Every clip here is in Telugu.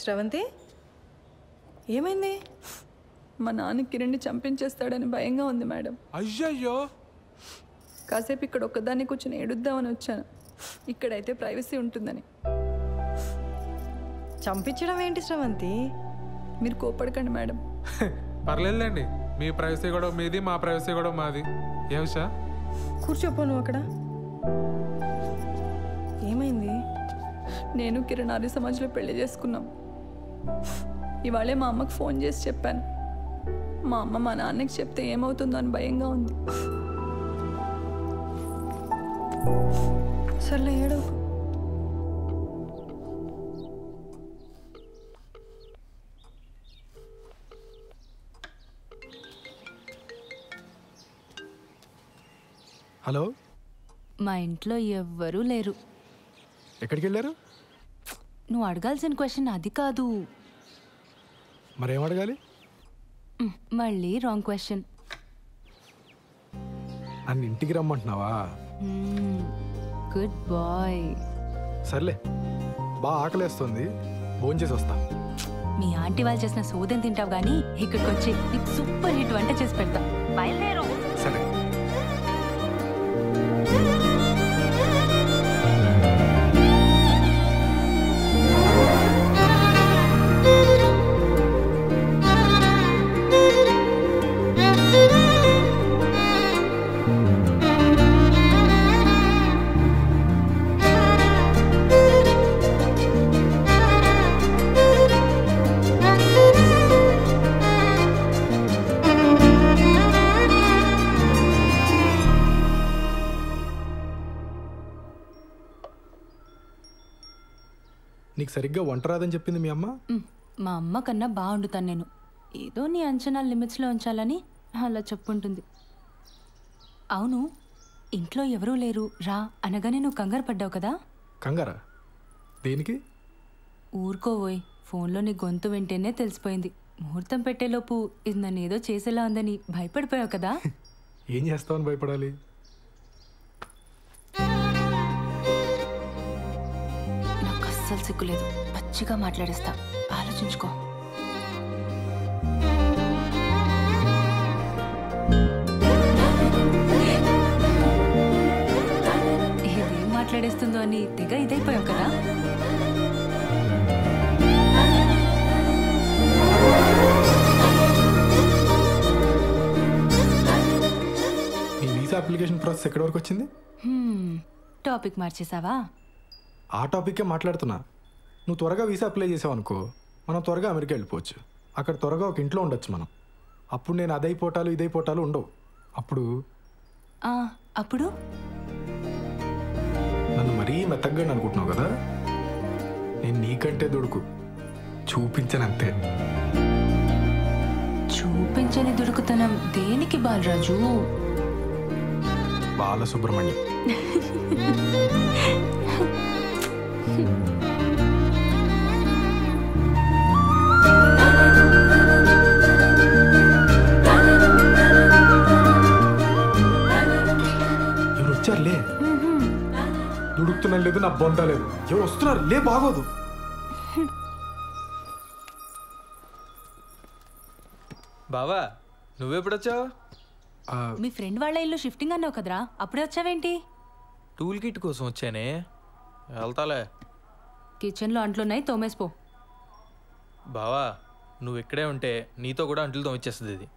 శ్రవంతి ఏమైంది? మా నాన్న కిరణ్ని చంపించేస్తాడని భయంగా ఉంది మేడం. అయ్యయ్యో, కాసేపు ఇక్కడ ఒక్కదాన్ని కూర్చొని ఏడుద్దామని వచ్చాను. ఇక్కడైతే ప్రైవసీ ఉంటుందని. చంపించడం ఏంటి శ్రవంతి? మీరు కోపడకండి మేడం. పర్లేదులేండి. మీ ప్రైవసీ కూడా మీది, మా ప్రైవసీ కూడా మాది. ఏ విషా? కూర్చోపో నువ్వు అక్కడ. ఏమైంది? నేను కిరణ్ ఆర్య సమాజ్లో పెళ్లి చేసుకున్నాం. ఇవాళే మా అమ్మకు ఫోన్ చేసి చెప్పాను. మా అమ్మ మా నాన్నకి చెప్తే ఏమవుతుందో అని భయంగా ఉంది. సర్లే ఏడో. హలో, మా ఇంట్లో ఎవ్వరూ లేరు. ఎక్కడికి వెళ్ళారు? నువ్వు అడగాల్సిన క్వశ్చన్ అది కాదు. మరేం అడగాలి? మళ్ళీ రాంగ్ క్వశ్చన్. నన్ను ఇంటికి రమ్మంటున్నావా? Good bye. సర్లే, బాగా ఆకలేస్తుంది, భోంచేసి వస్తా. మీ ఆంటీ వాళ్ళు చేసిన సోదం తింటావు కానీ ఇక్కడికి వచ్చి నీకు సూపర్ హిట్ వంట చేసి పెడతా. బయలుదేరు. సరే. నీకు సరిగ్గా వంట రాదని చెప్పింది మీ అమ్మ? మా అమ్మ కన్నా బాగుండుతాను నేను. ఏదో నీ అంచనాల లిమిట్స్లో ఉంచాలని అలా చెప్పుంటుంది. అవును, ఇంట్లో ఎవరూ లేరు రా అనగానే నువ్వు కంగారు పడ్డావు కదా? కంగారా? దేనికి? ఊరుకోవోయ్, ఫోన్లో నీ గొంతు వింటేనే తెలిసిపోయింది. ముహూర్తం పెట్టేలోపు ఇది నన్ను ఏదో చేసేలా ఉందని భయపడిపోయావు కదా? ఏం చేస్తావని భయపడాలి? నాకు అస్సలు సిగ్గులేదు, పచ్చిగా మాట్లాడేస్తా, ఆలోచించుకో. ఇదేం మాట్లాడేస్తుందో అని తెగ ఇదైపోయావు కదా? నీ వీసా అప్లికేషన్ ప్రాసెస్ ఎక్కడి వరకు వచ్చింది? టాపిక్ మార్చేసావా? ఆ టాపిక్కే మాట్లాడుతున్నా. నువ్వు త్వరగా వీసా అప్లై చేసావు అనుకో, మనం త్వరగా అమెరికా వెళ్ళిపోవచ్చు. అక్కడ త్వరగా ఒక ఇంట్లో ఉండొచ్చు మనం. అప్పుడు నేను అదైపోటాలు ఇదైపోటాలు ఉండవు. అప్పుడు అప్పుడు నన్ను మరీ మెత్తగ్గా అనుకుంటున్నావు కదా? నేను నీకంటే దుడుకు చూపించనంతే. చూపించని దుడుకుతనం దేనికి బాలరాజు? బాలసుబ్రహ్మణ్యం. ఎవరు వచ్చారులే? దుడుకుతున్నా లేదు, నా బొంద లేదు. ఎవరు వస్తున్నారు? లే, బాగోదు. బావా, నువ్వెప్పుడొచ్చావు? మీ ఫ్రెండ్ వాళ్ళ ఇల్లు షిఫ్టింగ్ అన్నావు కదరా, అప్పుడే వచ్చావేంటి? టూల్ కిట్ కోసం వచ్చానే, వెళ్తాలే. కిచెన్లో అంట్లున్నాయి, తోమేసిపో. బావా, నువ్వు ఇక్కడే ఉంటే నీతో కూడా అంట్లు తోమిచ్చేస్తుంది ఇది.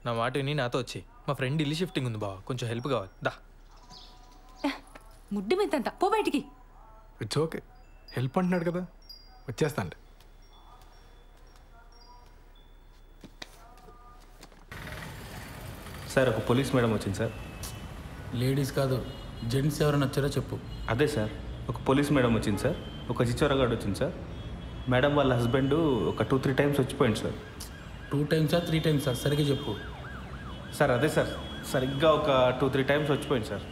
నా మాట విని నాతో వచ్చి. మా ఫ్రెండ్ ఇల్లు షిఫ్టింగ్ ఉంది బావా, కొంచెం హెల్ప్ కావాలి. దా. ముడ్డి మీదంతా పో బయటికి. ఇట్స్ ఓకే, హెల్ప్ అంటున్నాడు కదా, వచ్చేస్తాను. సార్, ఒక పోలీస్ మేడం వచ్చింది సార్. లేడీస్ కాదు, జెంట్స్ ఎవరైనా వచ్చారో చెప్పు. అదే సార్, ఒక పోలీస్ మేడం వచ్చింది సార్. ఒక చిచ్చోరగాడు వచ్చింది సార్. మేడం వాళ్ళ హస్బెండ్ ఒక 2-3 టైమ్స్ వచ్చిపోయింది సార్. 2 టైమ్సా 3 టైమ్సా సరిగ్గా చెప్పు. సార్ అదే సార్, సరిగ్గా ఒక 2-3 టైమ్స్ వచ్చిపోయింది సార్.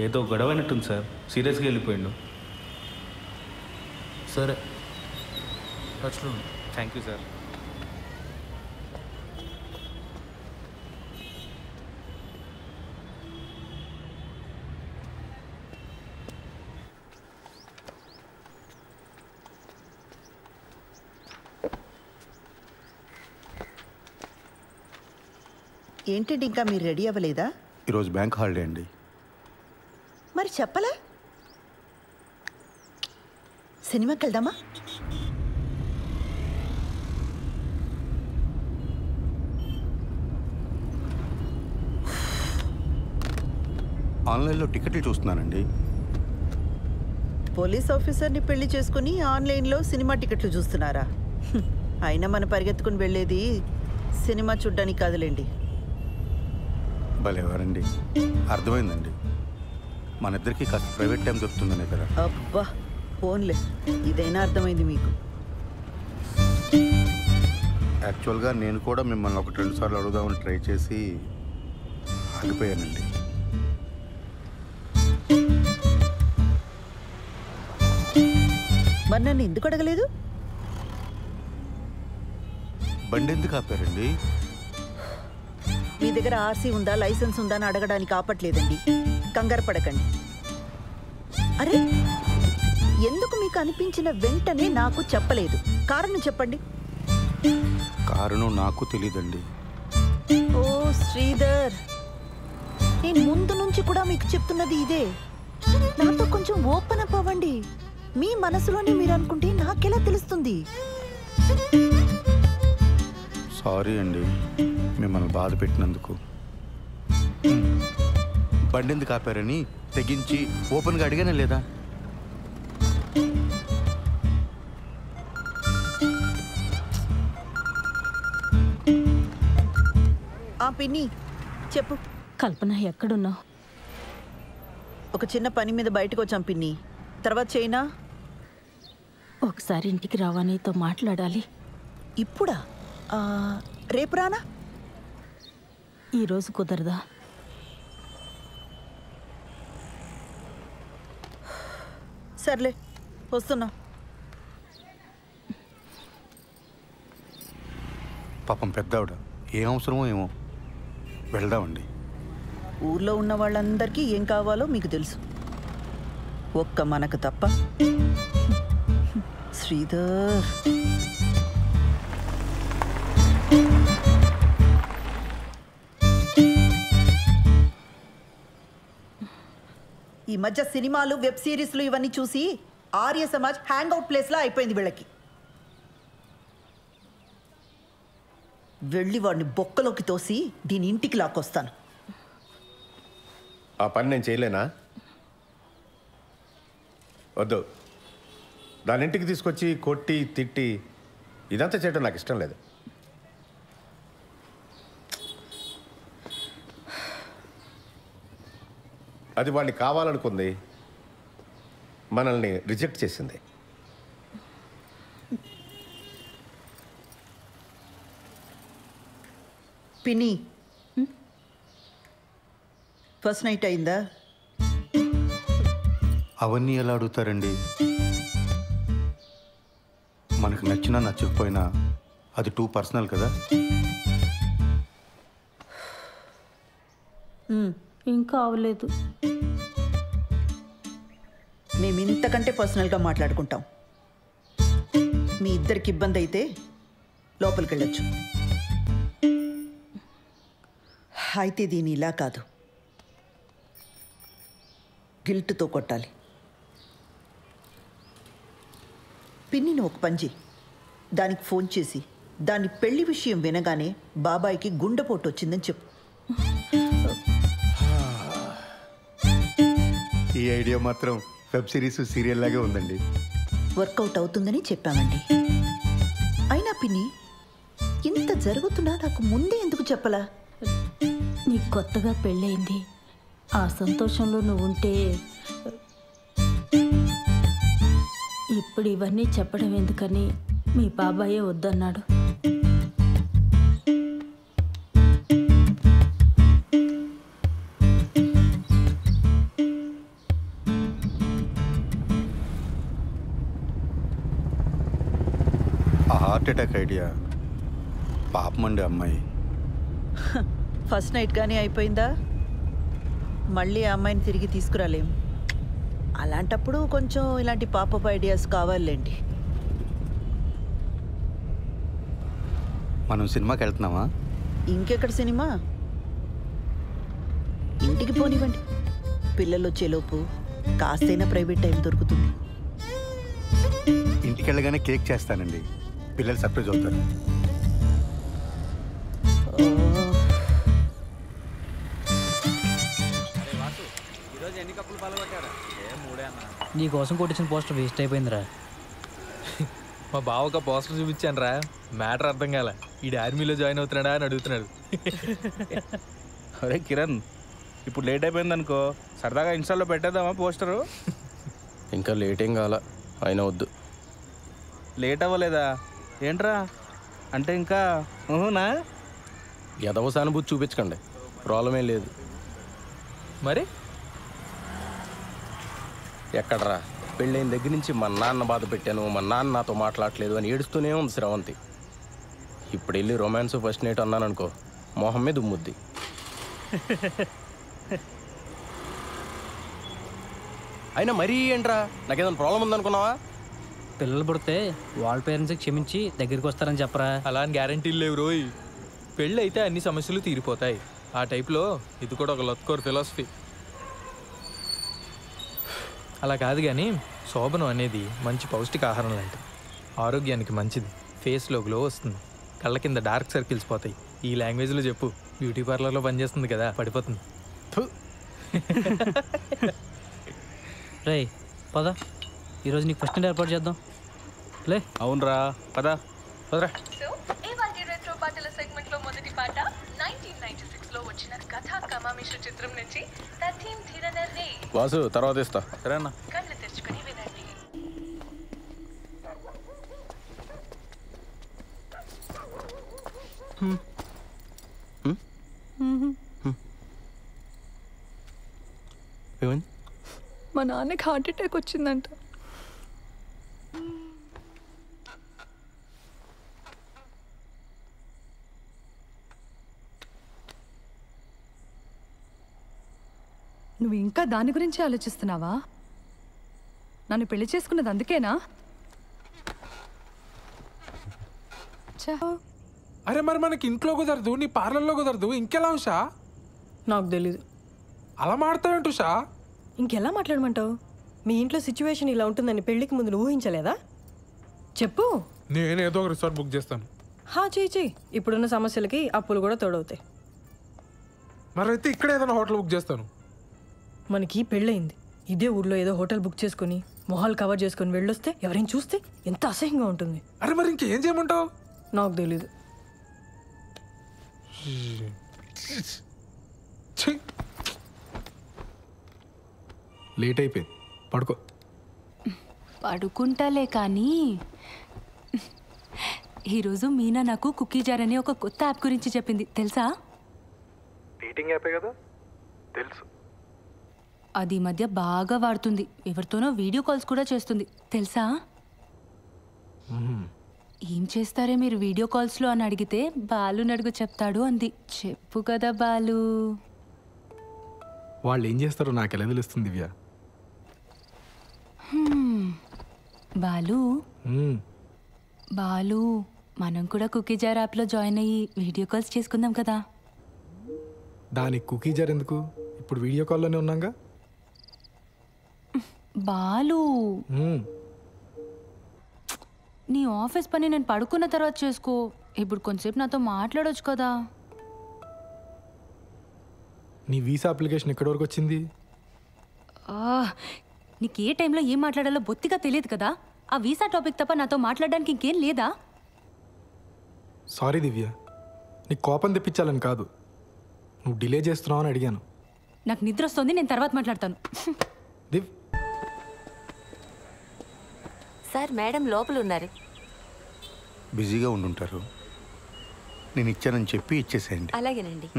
ఏదో గొడవ అయినట్టుంది సార్, సీరియస్గా వెళ్ళిపోయిండు. సరే, టచ్లో. Thank you sir. ఏంటండి ఇంకా మీరు రెడీ అవ్వలేదా? ఈరోజు బ్యాంక్ హాలిడే అండి. మరి చెప్పలే. సినిమాకి వెళ్దామా? ఆన్లైన్లో టికెట్లు చూస్తున్నానండి. పోలీస్ ఆఫీసర్ని పెళ్లి చేసుకుని ఆన్లైన్లో సినిమా టికెట్లు చూస్తున్నారా? అయినా మన పరిగెత్తుకుని వెళ్ళేది సినిమా చూడ్డానికి కాదులేండి. భలేవారండి, అర్థమైందండి. మన ఇద్దరికి కాస్త ప్రైవేట్ టైం దొరుకుతుందనే కదా. అబ్బా ఫోన్లే, ఇదైనా అర్థమైంది మీకు. యాక్చువల్గా నేను కూడా మిమ్మల్ని 1-2 సార్లు అడుగుదామని ట్రై చేసి ఆగిపోయానండి. మరి నన్ను ఎందుకు అడగలేదు? బండి ఎందుకు ఆపారండి? మీ దగ్గర ఆర్సీ ఉందా, లైసెన్స్ ఉందా అని అడగడానికి ఆపట్లేదండి. కంగారు పడకండి. అరే, ఎందుకు మీకు అనిపించిన వెంటనే నాకు చెప్పలేదు? కారణం చెప్పండి. కారణం నాకు తెలీదండి. ఓ శ్రీధర్, నేను ముందు నుంచి కూడా మీకు చెప్తున్నది ఇదే. నాతో కొంచెం ఓపెన్ అప్ అవ్వండి. మీ మనసులోనే మీరు అనుకుంటే నాకెలా తెలుస్తుంది? సారీ అండి మిమ్మల్ని బాధ పెట్టినందుకు. బండి ఎందుకు ఆపారని తెగించి ఓపెన్గా అడిగానే లేదా? ఆ పిన్ని చెప్పు. కల్పన ఎక్కడున్నావు? ఒక చిన్న పని మీద బయటకు వచ్చాం పిన్ని, తర్వాత చేయనా? ఒకసారి ఇంటికి రావా, నీతో మాట్లాడాలి. ఇప్పుడా? రేపు రానా? ఈరోజు కుదరదా? సర్లే, వస్తున్నా. పాపం పెద్దావిడ, ఏం అవసరమో ఏమో. వెళ్దామండి. ఊర్లో ఉన్న వాళ్ళందరికీ ఏం కావాలో మీకు తెలుసు, ఒక్క మనకు తప్ప. శ్రీధర్, ఈ మధ్య సినిమాలు, వెబ్ సిరీస్లు ఇవన్నీ చూసి ఆర్య సమాజ్ హ్యాంగ్ అవుట్ ప్లేస్లా అయిపోయింది వీళ్ళకి. వెళ్ళి వాడిని బొక్కలోకి తోసి దీని ఇంటికి లాక్కొస్తాను. ఆ పని నేను చేయలేనా? వద్దు, దాని ఇంటికి తీసుకొచ్చి కొట్టి తిట్టి ఇదంతా చేయడం నాకు ఇష్టం లేదు. అది వాడిని కావాలనుకుంది, మనల్ని రిజెక్ట్ చేసింది. పిన్ని, ఫస్ట్ నైట్ అయిందా? అవన్నీ ఎలా అడుగుతారండి? మనకు నచ్చినా నచ్చకపోయినా అది టూ పర్సనల్ కదా. ఇంకా అవలేదు. మేము ఇంతకంటే పర్సనల్గా మాట్లాడుకుంటాం. మీ ఇద్దరికి ఇబ్బంది అయితే లోపలికి వెళ్ళొచ్చు. అయితే దీని ఇలా కాదు, గిల్ట్తో కొట్టాలి. పిన్నిని ఒక పని చేయి, దానికి ఫోన్ చేసి దాని పెళ్లి విషయం వినగానే బాబాయికి గుండెపోటు వచ్చిందని చెప్పు. ఈ ఐడియా మాత్రం వెబ్ సిరీస్, సీరియల్ లాగే ఉందండి. వర్కౌట్ అవుతుందని చెప్పామండి. అయినా పిన్ని, ఇంత జరుగుతున్నా నాకు ముందే ఎందుకు చెప్పలా? నీకు కొత్తగా పెళ్ళయింది, ఆ సంతోషంలో నువ్వు ఉంటే ఇప్పుడు ఇవన్నీ చెప్పడం ఎందుకని మీ బాబాయే వద్దన్నాడు. ఆ హార్ట్ అటాక్ ఐడియా పాపమండి అమ్మాయి. ఫస్ట్ నైట్ కానీ అయిపోయిందా? మళ్ళీ ఆ అమ్మాయిని తిరిగి తీసుకురాలేం. అలాంటప్పుడు కొంచెం ఇలాంటి పాపప్ ఐడియాస్ కావాలండి. మనం సినిమాకి వెళ్తున్నామా? ఇంకెక్కడ సినిమా? ఇంటికి పోనివ్వండి. పిల్లలు వచ్చేలోపు కాస్తైనా ప్రైవేట్ టైం దొరుకుతుంది. ఇంటికి వెళ్ళగానే కేక్ చేస్తానండి, పిల్లలు సర్ప్రైజ్ అవుతారు. నీకోసం కొట్టించిన పోస్టర్ వేస్ట్ అయిపోయిందిరా. మా బావ ఒక పోస్టర్ చూపించాను రా, మ్యాటర్ అర్థం కాల. ఈ ఆర్మీలో జాయిన్ అవుతున్నాడా అని అడుగుతున్నాడు. అరే కిరణ్, ఇప్పుడు లేట్ అయిపోయింది అనుకో, సరదాగా ఇన్స్టాల్లో పెట్టేద్దామా పోస్టరు? ఇంకా లేట్ ఏం కావాలా, అయినా వద్దు. లేట్ అవ్వలేదా ఏంట్రా? అంటే ఇంకా ఊహునా? ఎదవ సానుభూతి చూపించకండి, ప్రాబ్లం ఏం లేదు. మరి ఎక్కడరా, పెళ్ళైన దగ్గర నుంచి మా నాన్న బాధ పెట్టాను, మా నాన్న నాతో మాట్లాడలేదు అని ఏడుస్తూనే ఉంది శ్రవంతి. ఇప్పుడు వెళ్ళి రొమాన్స్ ఫస్ట్ నైట్ అన్నాను అనుకో, మొహం మీద ఉమ్ముద్ది. అయినా మరీ ఏంట్రా, నాకేదైనా ప్రాబ్లం ఉందనుకున్నావా? పిల్లలు పుడితే వాళ్ళ పేరెంట్స్కి క్షమించి దగ్గరికి వస్తారని చెప్పరా. అలా అని గ్యారంటీలు లేవు రోయ్. పెళ్ళి అయితే అన్ని సమస్యలు తీరిపోతాయి. ఆ టైప్లో ఇది కూడా ఒక లత్కోర్ ఫిలాసఫీ. అలా కాదు కానీ శోభనం అనేది మంచి పౌష్టికాహారం లాంటిది. ఆరోగ్యానికి మంచిది, ఫేస్లో గ్లో వస్తుంది, కళ్ళ కింద డార్క్ సర్కిల్స్ పోతాయి. ఈ లాంగ్వేజ్లో చెప్పు, బ్యూటీ పార్లర్లో పనిచేస్తుంది కదా, పడిపోతుంది. రే పద, ఈరోజు నీకు ఫస్ట్ నైట్ ఏర్పాటు చేద్దాం. లే. అవునరా, పదా పదరా. సెగ్మెంట్ లో మొదటి పాట 1996 లో వచ్చిన కథా కమామిష చిత్రం నుంచి తథీం ధీరనర్రే. వాసు తర్వాత ఇస్తా. సరే అన్న. కళ్ళు తెరుచుకొని వినండి. మా నాన్నకి హార్ట్ అటాక్ వచ్చిందంట. నువ్వు ఇంకా దాని గురించి ఆలోచిస్తున్నావా? నన్ను పెళ్లి చేసుకున్నది అందుకేనా? అరే మరి మనకి ఇంట్లో కుదరదు, నీ పార్లర్లో కుదరదు, ఇంకెలా ఉషా? నాకు తెలీదు. అలా మాడతావేంటి ఉషా? ఇంకెలా మాట్లాడమంటావు? మీ ఇంట్లో సిచ్యువేషన్ ఇలా ఉంటుందని పెళ్లికి ముందు నువ్వు ఊహించలేదా? చెప్పు. నేనేదో ఒక రిసార్ట్ బుక్ చేస్తాను. చెయ్యి. ఇప్పుడున్న సమస్యలకి అప్పులు కూడా తోడవుతాయి. మరైతే ఇక్కడ ఏదైనా హోటల్ బుక్ చేస్తాను. మనకి పెళ్ళయింది, ఇదే ఊర్లో ఏదో హోటల్ బుక్ చేసుకుని మొహాలు కవర్ చేసుకుని వెళ్ళొస్తే ఎవరైనా చూస్తే ఎంత అసహ్యంగా ఉంటుంది. అరే మరి ఇంకేం చేయమంటావు? నాకు తెలీదు. లేట్ అయిపోయింది, పడుకో. పడుకుంటాలే కానీ ఈరోజు మీనా నాకు కుకీ జార్ అనే ఒక కొత్త యాప్ గురించి చెప్పింది, తెలుసా? డేటింగ్ యాపే కదా, తెలుసు. అది ఈ మధ్య బాగా వాడుతుంది, ఎవరితోనో వీడియో కాల్స్ కూడా చేస్తుంది, తెలుసా? ఏం చేస్తారే మీరు వీడియో కాల్స్లో అని అడిగితే బాలు నడుగు చెప్తాడు అంది. చెప్పు కదా బాలు. వాళ్ళు ఏం చేస్తారో నాకు ఎలా తెలుస్తుంది దివ్య? బాలు బాలు మనం కూడా కుకీ జార్ యాప్లో జాయిన్ అయ్యి వీడియో కాల్స్ చేసుకుందాం కదా. దానికి కుకీ జార్ ఎందుకు? ఇప్పుడు వీడియో కాల్లోనే ఉన్నాగా. బాలు నీ ఆఫీస్ పని నేను పడుకున్న తర్వాత చేసుకో, ఇప్పుడు కొంచెంసేపు నాతో మాట్లాడొచ్చు కదా. నీ వీసా అప్లికేషన్ ఎక్కడి వరకు వచ్చింది? నీకు ఏ టైంలో ఏం మాట్లాడాలో బొత్తిగా తెలియదు కదా. ఆ వీసా టాపిక్ తప్ప నాతో మాట్లాడడానికి ఇంకేం లేదా? సారీ దివ్య, నీకు కోపం తెప్పించాలని కాదు, నువ్వు డిలే చేస్తున్నావు అని అడిగాను. నాకు నిద్ర వస్తుంది, నేను తర్వాత మాట్లాడతాను. దివ్. సార్ మేడం లోపల ఉన్నారు. బిజీగా ఉండుంటారు, నేను ఇచ్చానని చెప్పి ఇచ్చేసేయండి. అలాగేనండి.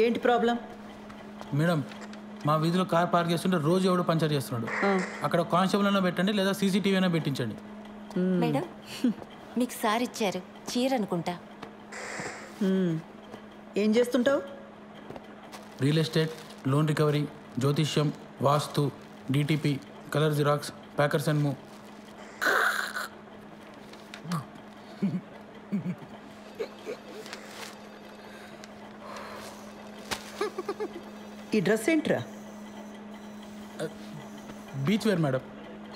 ఏంటి ప్రాబ్లం? మేడం, మా వీధిలో కార్ పార్క్ చేస్తుంటే రోజు ఎవడో పంచర్ చేస్తున్నాడు. అక్కడ కానిస్టేబుల్ అయినా పెట్టండి, లేదా సీసీటీవీ అయినా పెట్టించండి. మేడం, మీకు సార్ ఇచ్చారు చీర అనుకుంటా. ఏం చేస్తుంటావు? రియల్ ఎస్టేట్, లోన్ రికవరీ, జ్యోతిష్యం, వాస్తు, DTP, colour Xerox, packers and move. ఈ డ్రెస్ ఏంట్రా? Beach wear madam.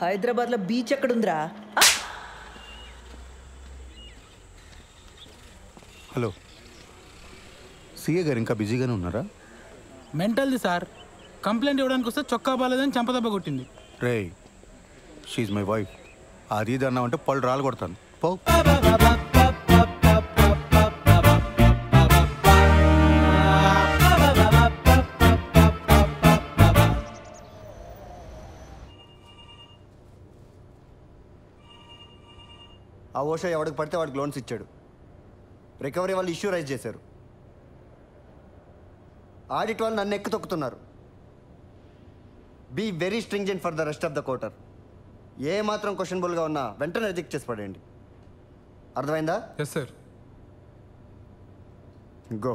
హైదరాబాద్లో బీచ్ ఎక్కడుందిరా? హలో, సీఏ గారు ఇంకా బిజీగానే ఉన్నారా? మెంటల్ది సార్. కంప్లైంట్ ఇవ్వడానికి వస్తే చొక్కా బాలేదని చంపదెబ్బ కొట్టింది. రే, షీఈ్ మై వైఫ్. అది ఇది అన్నామంటే పళ్ళు రాళ్ళు కొడతాను. పో. ఆ ఓషో ఎవడికి పడితే వాడికి లోన్స్ ఇచ్చాడు. రికవరీ వాళ్ళు ఇష్యూ రైజ్ చేశారు. ఆడిట్ వాళ్ళు నన్ను ఎక్కి తొక్కుతున్నారు. Be very stringent for the rest of the quarter. ఏ మాత్రం క్వశ్చనబుల్గా ఉన్నా వెంటనే రిజెక్ట్ చేసి పడేయండి. అర్థమైందా? Yes sir. గో.